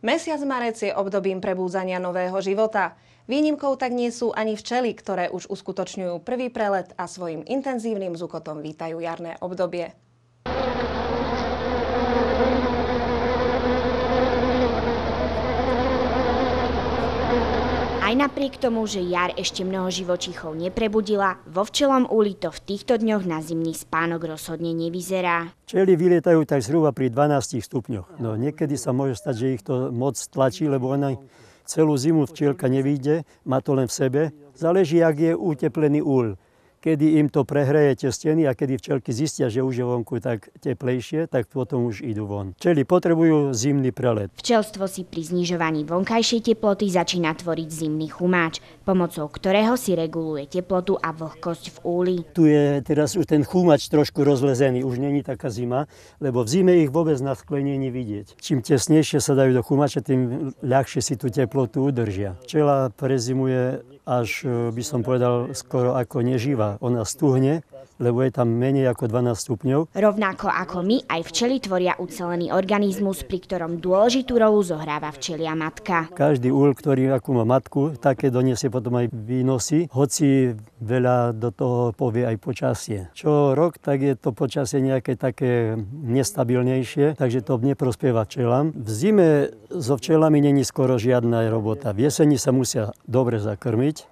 Mesiac marec je obdobím prebúdzania nového života. Výnimkou tak nie sú ani včely, ktoré už uskutočňujú prvý prelet a svojim intenzívnym zukotom vítajú jarné obdobie. Aj napriek tomu, že jar ešte mnoho živočíchov neprebudila, vo včelom úli to v týchto dňoch na zimný spánok rozhodne nevyzerá. Včely vylietajú tak zhruba pri 12 stupňoch. No niekedy sa môže stať, že ich to moc tlačí, lebo ona celú zimu včielka nevyjde, má to len v sebe. Záleží, jak je uteplený úl. Kedy im to prehreje tie steny a kedy včelky zistia, že už je vonku tak teplejšie, tak potom už idú von. Včely potrebujú zimný prelet. Včelstvo si pri znižovaní vonkajšej teploty začína tvoriť zimný chumáč, pomocou ktorého si reguluje teplotu a vlhkosť v úli. Tu je teraz už ten chumáč trošku rozlezený, už není taká zima, lebo v zime ich vôbec na skle nie vidieť. Čím tesnejšie sa dajú do chumáča, tým ľahšie si tú teplotu udržia. Včela prezimuje až, by som povedal, skoro ako neživá. Ona stuhne, lebo je tam menej ako 12 stupňov. Rovnako ako my, aj včely tvoria ucelený organizmus, pri ktorom dôležitú rolu zohráva včelia matka. Každý úl, ktorý akú má matku, také doniesie potom aj výnosy, hoci veľa do toho povie aj počasie. Čo rok, tak je to počasie nejaké také nestabilnejšie, takže to neprospieva včelám. V zime so včelami není skoro žiadna robota. V jeseni sa musia dobre zakrmiť,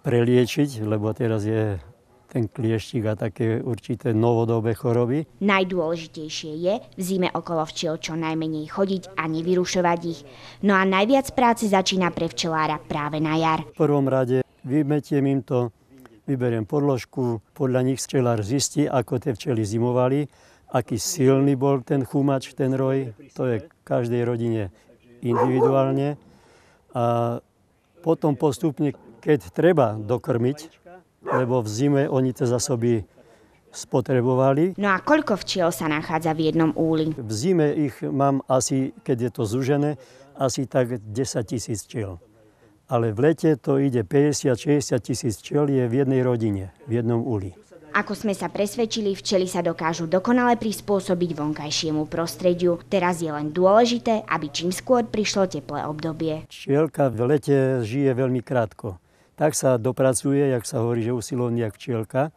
preliečiť, lebo teraz je ten klieštik a také určité novodobé choroby. Najdôležitejšie je v zime okolo včiel čo najmenej chodiť a nevyrušovať ich. No a najviac práce začína pre včelára práve na jar. V prvom rade vymetiem im to, vyberiem podložku, podľa nich včelár zistí, ako tie včely zimovali, aký silný bol ten chumač, ten roj. To je v každej rodine individuálne. A potom postupne, keď treba dokrmiť, lebo v zime oni tie zásoby spotrebovali. No a koľko včiel sa nachádza v jednom úli? V zime ich mám asi, keď je to zúžené, asi tak 10 000 včiel. Ale v lete to ide 50-60 000 včiel je v jednej rodine, v jednom úli. Ako sme sa presvedčili, včely sa dokážu dokonale prispôsobiť vonkajšiemu prostrediu. Teraz je len dôležité, aby čím skôr prišlo teplé obdobie. Včielka v lete žije veľmi krátko. Tak sa dopracuje, jak sa hovorí, že usilovný jak včielka,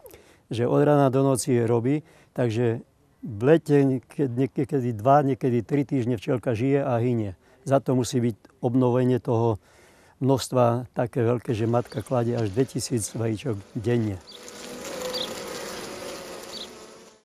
že od rána do noci robí, takže v lete niekedy 2, niekedy 3 týždne včielka žije a hynie. Za to musí byť obnovenie toho množstva také veľké, že matka kladie až 2000 vajíčok denne.